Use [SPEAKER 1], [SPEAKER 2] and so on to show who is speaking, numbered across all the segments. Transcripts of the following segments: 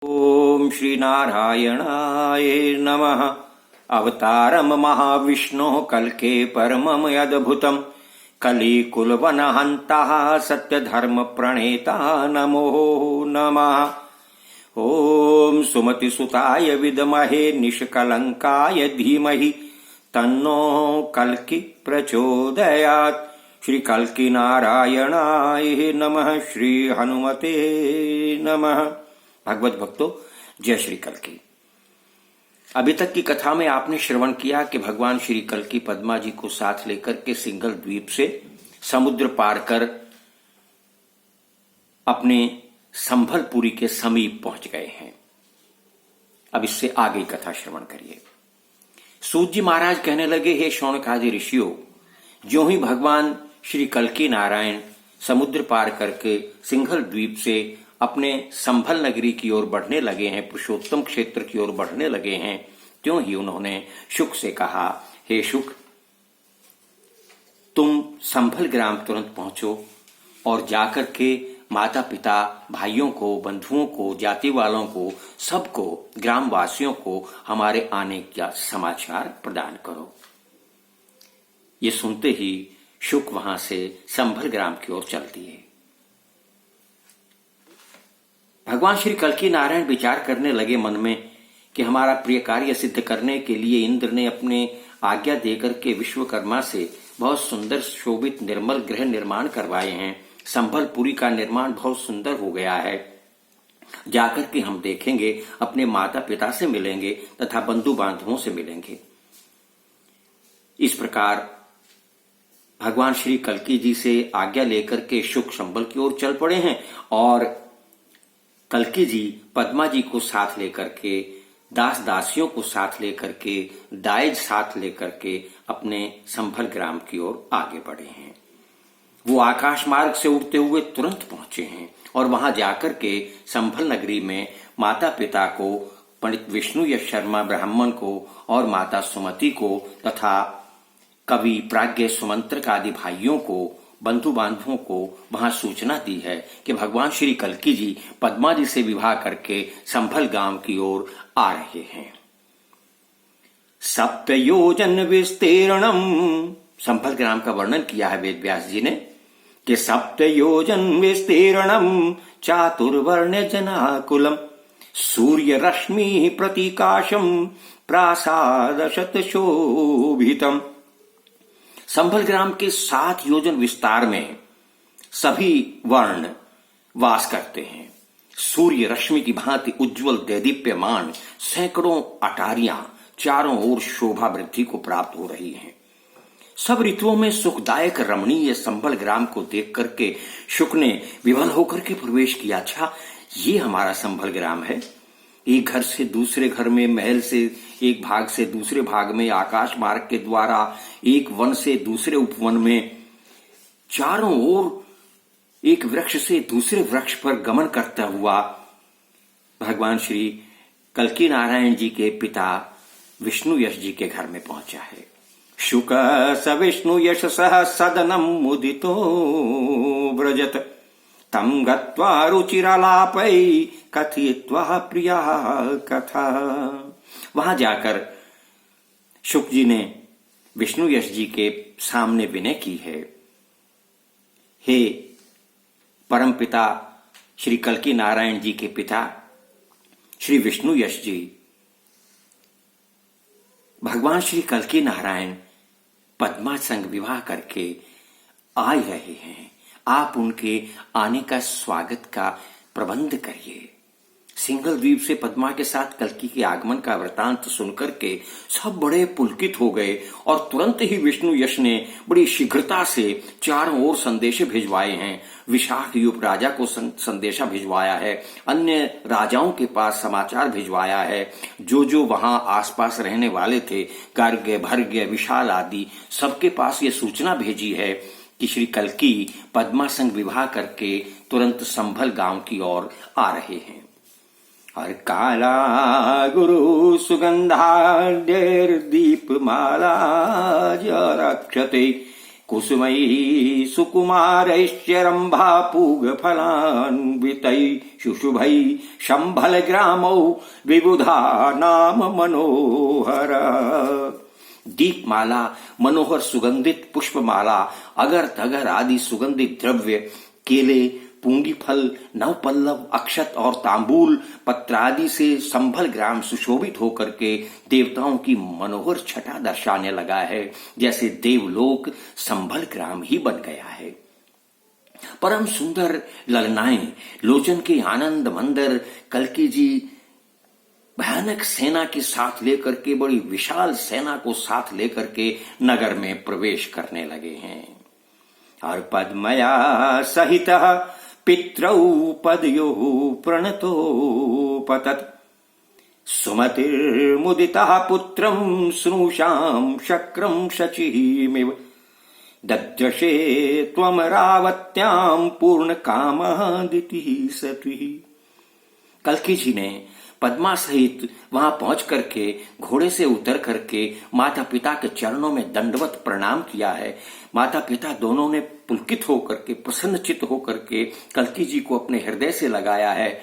[SPEAKER 1] ओम श्री नारायणाय नमः। अवतारम महाविष्णु कल्के परमम यद्भुतम कलिकुलवनहंतः सत्यधर्म प्रणेता नमो नमः। ओम सुमतिसुताय विद्महे निष्कलंकाय धीमहि तन्नो कल्कि प्रचोदयात्। श्री कल्कि नारायणाय नमः। श्री हनुमते नमः। भगवत भक्तों, जय श्री कल्कि। अभी तक की कथा में आपने श्रवण किया कि भगवान श्री कल्कि पद्मा जी को साथ लेकर के सिंघल द्वीप से समुद्र पार कर अपने संभलपुरी के समीप पहुंच गए हैं। अब इससे आगे कथा श्रवण करिए। सूत जी महाराज कहने लगे, हे शौनकादि ऋषियों, जो ही भगवान श्री कल्कि नारायण समुद्र पार करके सिंघल द्वीप से अपने संभल नगरी की ओर बढ़ने लगे हैं, पुरुषोत्तम क्षेत्र की ओर बढ़ने लगे हैं, त्यों ही उन्होंने शुक से कहा, हे शुक, तुम संभल ग्राम तुरंत पहुंचो और जाकर के माता पिता, भाइयों को, बंधुओं को, जाति वालों को, सबको, ग्रामवासियों को हमारे आने का समाचार प्रदान करो। ये सुनते ही शुक वहां से संभल ग्राम की ओर चल दिए। भगवान श्री कल्कि नारायण विचार करने लगे मन में कि हमारा प्रिय कार्य सिद्ध करने के लिए इंद्र ने अपने आज्ञा देकर के विश्वकर्मा से बहुत सुंदर शोभित निर्मल गृह निर्माण करवाए हैं। संभलपुरी का निर्माण बहुत सुंदर हो गया है। जाकर के हम देखेंगे, अपने माता पिता से मिलेंगे तथा बंधु बांधवों से मिलेंगे। इस प्रकार भगवान श्री कल्कि जी से आज्ञा लेकर के शुक संभल की ओर चल पड़े हैं और कल्कि जी पद्मा जी को साथ लेकर के, दास दासियों को साथ लेकर के, दाइज साथ लेकर के अपने संभल ग्राम की ओर आगे बढ़े हैं। वो आकाश मार्ग से उड़ते हुए तुरंत पहुंचे हैं और वहां जाकर के संभल नगरी में माता पिता को, पंडित विष्णु यश शर्मा ब्राह्मण को और माता सुमति को तथा कवि प्राज्ञ सुमंत्रक आदि भाइयों को, बंधु बांधवों को वहां सूचना दी है कि भगवान श्री कल्कि जी पद्मा जी से विवाह करके संभल गांव की ओर आ रहे हैं। सप्तयोजन विस्तीर्णम, संभल ग्राम का वर्णन किया है वेद व्यास जी ने कि सप्तयोजन विस्तीर्णम चातुर्वर्ण जनाकुलम सूर्य रश्मि प्रतीकाशम प्रासाद शतशोभितम। संभल ग्राम के 7 योजन विस्तार में सभी वर्ण वास करते हैं। सूर्य रश्मि की भांति उज्जवल दैदीप्यमान सैकड़ों अटारियां चारों ओर शोभा वृद्धि को प्राप्त हो रही हैं। सब ऋतुओं में सुखदायक रमणीय संभल ग्राम को देख करके शुक ने विवल होकर के प्रवेश किया। अच्छा, ये हमारा संभल ग्राम है। एक घर से दूसरे घर में, महल से एक भाग से दूसरे भाग में, आकाश मार्ग के द्वारा एक वन से दूसरे उपवन में, चारों ओर एक वृक्ष से दूसरे वृक्ष पर गमन करता हुआ भगवान श्री कल्कि नारायण जी के पिता विष्णु यश जी के घर में पहुंचा है। शुक स विष्णु यश सह सदनम मुदितो व्रजत तम गत्वा रुचिरालापै कथित्वा प्रिया कथा। वहां जाकर शुक जी ने विष्णु यश जी के सामने विनय की है, हे परमपिता श्री कल्कि नारायण जी के पिता श्री विष्णु यश जी, भगवान श्री कल्कि नारायण पद्मा संग विवाह करके आ रहे हैं। आप उनके आने का स्वागत का प्रबंध करिए। सिंघल द्वीप से पद्मा के साथ कल्कि के आगमन का वृतांत सुनकर के सब बड़े पुलकित हो गए और तुरंत ही विष्णु यश ने बड़ी शीघ्रता से चारों ओर संदेशे भिजवाए हैं। विशाख युग राजा को संदेशा भिजवाया है, अन्य राजाओं के पास समाचार भिजवाया है, जो वहां आसपास रहने वाले थे, गर्ग, भर्ग, विशाल आदि सबके पास ये सूचना भेजी है कि श्री कल्कि पद्मा संग विवाह करके तुरंत संभल गांव की ओर आ रहे हैं। हर काला गुरु सुगंधा दीप माला रक्षते कुसुमैः सुकुमारैश्च रम्भापूगफलान्वितैः शुशुभैः शम्भलग्रामौ विबुधा नाम मनोहर। दीपमाला, मनोहर सुगंधित पुष्पमाला, अगर तगर आदि सुगंधित द्रव्य, केले, पूंगी फल, नवपल्लव, अक्षत और तांबूल पत्र आदि से संभल ग्राम सुशोभित होकर के देवताओं की मनोहर छटा दर्शाने लगा है, जैसे देवलोक संभल ग्राम ही बन गया है। परम सुंदर ललनाएं, लोचन के आनंद मंदर कल्कि जी भयानक सेना के साथ लेकर के, बड़ी विशाल सेना को साथ लेकर के नगर में प्रवेश करने लगे हैं। और पद्मया सहित पित्रौ पदयोः प्रणतोपतत् सुमतिर्मुदितः पुत्रं स्नुषां शक्रं शचीमिव दद्रशे त्वं रावत्यां पूर्णकामादितिः सत्विः। कल्कि जी ने पद्मा सहित वहां पहुंच करके घोड़े से उतर करके माता पिता के चरणों में दंडवत प्रणाम किया है। माता पिता दोनों ने पुलकित होकर के, प्रसन्नचित्त होकर के कल्कि जी को अपने हृदय से लगाया है,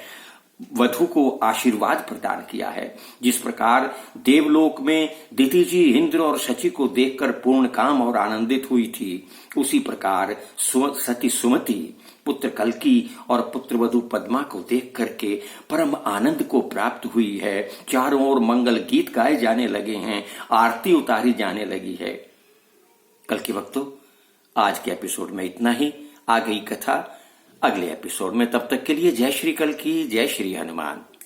[SPEAKER 1] वधु को आशीर्वाद प्रदान किया है। जिस प्रकार देवलोक में दिति जी इंद्र और शची को देखकर पूर्ण काम और आनंदित हुई थी, उसी प्रकार सती सुमति पुत्र कल्कि और पुत्र वधु पद्मा को देख करके परम आनंद को प्राप्त हुई है। चारों ओर मंगल गीत गाए जाने लगे हैं, आरती उतारी जाने लगी है। कल के वक्तों, आज के एपिसोड में इतना ही। आ गई कथा अगले एपिसोड में, तब तक के लिए जय श्री कल्कि, जय श्री हनुमान।